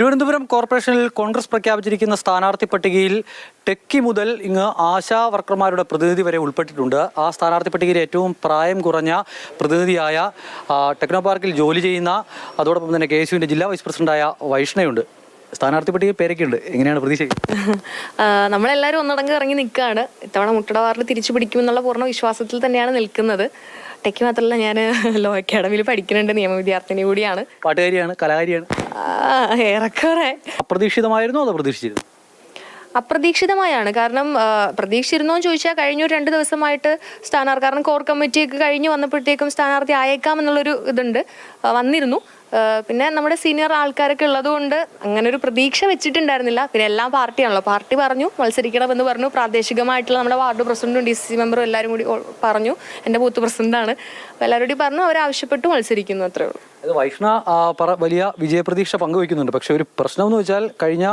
തിരുവനന്തപുരം കോർപ്പറേഷനിൽ കോൺഗ്രസ് പ്രഖ്യാപിച്ചിരിക്കുന്ന സ്ഥാനാർത്ഥി പട്ടികയിൽ ടെക്കി മുതൽ ഇങ്ങ് ആശാ വർക്കർമാരുടെ പ്രതിനിധി വരെ ഉൾപ്പെട്ടിട്ടുണ്ട്. ആ സ്ഥാനാർത്ഥി പട്ടികയിൽ ഏറ്റവും പ്രായം കുറഞ്ഞ പ്രതിനിധിയായ ടെക്നോ പാർക്കിൽ ജോലി ചെയ്യുന്ന അതോടൊപ്പം തന്നെ KSUവിൻ്റെ ജില്ലാ വൈസ് പ്രസിഡന്റായ വൈഷ്ണയുണ്ട്. സ്ഥാനാർത്ഥി പട്ടിക പേരൊക്കെയുണ്ട്. എങ്ങനെയാണ് പ്രതീക്ഷ? നമ്മളെല്ലാവരും ഒന്നടങ്ക് ഇറങ്ങി നിൽക്കുകയാണ്. ഇത്തവണ മുട്ടട വാർഡ് തിരിച്ചു പിടിക്കുമെന്നുള്ള പൂർണ്ണ വിശ്വാസത്തിൽ തന്നെയാണ് നിൽക്കുന്നത്. ടെക്കി മാത്രമല്ല, ഞാൻ ലോ അക്കാഡമിയിൽ പഠിക്കുന്നുണ്ട്, നിയമ വിദ്യാർത്ഥിനി കൂടിയാണ്. പാട്ടുകാരിയാണ്, കലാകാരിയാണ്. ഏറെക്കുറെ. അപ്രതീക്ഷിതമായിരുന്നോ അതോ പ്രതീക്ഷിച്ചിരുന്നു? അപ്രതീക്ഷിതമായാണ്. കാരണം പ്രതീക്ഷിച്ചിരുന്നോ എന്ന് ചോദിച്ചാൽ കഴിഞ്ഞ ഒരു 2 ദിവസമായിട്ട് സ്ഥാനാർത്ഥി, കാരണം കോർ കമ്മിറ്റിയൊക്കെ കഴിഞ്ഞ് വന്നപ്പോഴത്തേക്കും സ്ഥാനാർത്ഥി ആയേക്കാം എന്നുള്ളൊരു ഇതുണ്ട്, വന്നിരുന്നു. പിന്നെ നമ്മുടെ സീനിയർ ആൾക്കാരൊക്കെ ഉള്ളതുകൊണ്ട് അങ്ങനെ ഒരു പ്രതീക്ഷ വെച്ചിട്ടുണ്ടായിരുന്നില്ല. പിന്നെ എല്ലാം പാർട്ടിയാണല്ലോ, പാർട്ടി പറഞ്ഞു മത്സരിക്കണമെന്ന് പറഞ്ഞു. പ്രാദേശികമായിട്ടുള്ള നമ്മുടെ വാർഡ് പ്രസിഡന്റും DC മെമ്പറും എല്ലാവരും കൂടി പറഞ്ഞു. എൻ്റെ ബൂത്ത് പ്രസിഡന്റാണ്. അപ്പോൾ എല്ലാവരും കൂടി പറഞ്ഞു, അവരാവശ്യപ്പെട്ടു മത്സരിക്കുന്നു, അത്രേ ഉള്ളൂ. വൈഷ്ണ വലിയ വിജയപ്രതീക്ഷ പങ്കുവയ്ക്കുന്നുണ്ട്. പക്ഷെ ഒരു പ്രശ്നം എന്ന് വെച്ചാൽ കഴിഞ്ഞ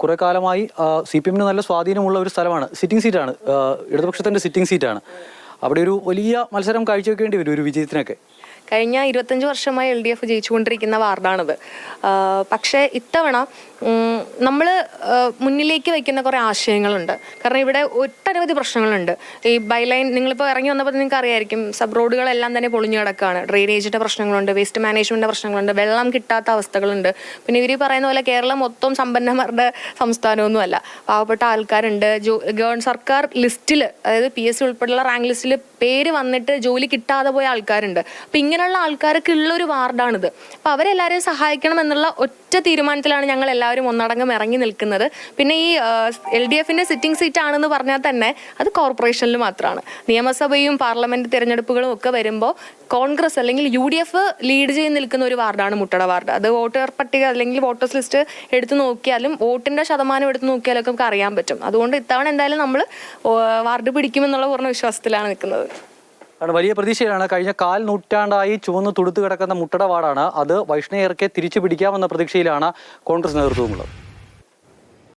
കുറെ കാലമായി CPM നല്ല സ്വാധീനമുള്ള ഒരു സ്ഥലമാണ്, സിറ്റിംഗ് സീറ്റാണ്, ഇടതുപക്ഷത്തിൻ്റെ സിറ്റിംഗ് സീറ്റാണ്. അവിടെ ഒരു വലിയ മത്സരം കാഴ്ചവെക്കേണ്ടി വരും ഒരു വിജയത്തിനൊക്കെ. കഴിഞ്ഞ 25 വർഷമായി LDF ജയിച്ചുകൊണ്ടിരിക്കുന്ന വാർഡാണിത്. പക്ഷേ ഇത്തവണ നമ്മൾ മുന്നിലേക്ക് വയ്ക്കുന്ന കുറേ ആശയങ്ങളുണ്ട്. കാരണം ഇവിടെ ഒട്ടനവധി പ്രശ്നങ്ങളുണ്ട്. ഈ ബൈലൈൻ നിങ്ങളിപ്പോൾ ഇറങ്ങി വന്നപ്പോൾ നിങ്ങൾക്ക് അറിയായിരിക്കും, സബ് റോഡുകളെല്ലാം തന്നെ പൊളിഞ്ഞു കിടക്കുകയാണ്. ഡ്രെയിനേജിൻ്റെ പ്രശ്നങ്ങളുണ്ട്, വേസ്റ്റ് മാനേജ്മെൻറ്റിൻ്റെ പ്രശ്നങ്ങളുണ്ട്, വെള്ളം കിട്ടാത്ത അവസ്ഥകളുണ്ട്. പിന്നെ ഇവർ പറയുന്ന പോലെ കേരളം മൊത്തം സമ്പന്നന്മാരുടെ സംസ്ഥാനമൊന്നുമല്ല. പാവപ്പെട്ട ആൾക്കാരുണ്ട്. സർക്കാർ ലിസ്റ്റിൽ, അതായത് PSC ഉൾപ്പെടെയുള്ള റാങ്ക് ലിസ്റ്റിൽ പേര് വന്നിട്ട് ജോലി കിട്ടാതെ പോയ ആൾക്കാരുണ്ട്. അപ്പം ഇങ്ങനെയുള്ള ആൾക്കാർക്ക് ഉള്ളൊരു വാർഡാണിത്. അപ്പോൾ അവരെല്ലാവരെയും സഹായിക്കണം എന്നുള്ള ഒറ്റ തീരുമാനത്തിലാണ് ഞങ്ങൾ എല്ലാവരും ഒന്നടങ്കം ഇറങ്ങി നിൽക്കുന്നത്. പിന്നെ ഈ LDFൻ്റെ സിറ്റിംഗ് സീറ്റ് ആണെന്ന് പറഞ്ഞാൽ തന്നെ അത് കോർപ്പറേഷനിൽ മാത്രമാണ്. നിയമസഭയും പാർലമെന്റ് തിരഞ്ഞെടുപ്പുകളും ഒക്കെ വരുമ്പോൾ കോൺഗ്രസ് അല്ലെങ്കിൽ UDF ലീഡ് ചെയ്ത് നിൽക്കുന്ന ഒരു വാർഡാണ് മുട്ടട വാർഡ്. അത് വോട്ടർ പട്ടിക അല്ലെങ്കിൽ വോട്ടേഴ്സ് ലിസ്റ്റ് എടുത്തു നോക്കിയാലും വോട്ടിൻ്റെ ശതമാനം എടുത്ത് നോക്കിയാലൊക്കെ നമുക്ക് അറിയാൻ പറ്റും. അതുകൊണ്ട് ഇത്തവണ എന്തായാലും നമ്മൾ വാർഡ് പിടിക്കുമെന്നുള്ള പൂർണ്ണ വിശ്വാസത്തിലാണ് നിൽക്കുന്നത്. വലിയ പ്രതീക്ഷയാണ്. കഴിഞ്ഞ 1/4 നൂറ്റാണ്ടായി ചുവന്ന് തുടുത്തു കിടക്കുന്ന മുട്ടട വാർഡാണ്. അത് വൈഷ്ണയർക്കെ തിരിച്ചു പിടിക്കാമെന്ന പ്രതീക്ഷയിലാണ് കോൺഗ്രസ് നേതൃത്വമുള്ളത്.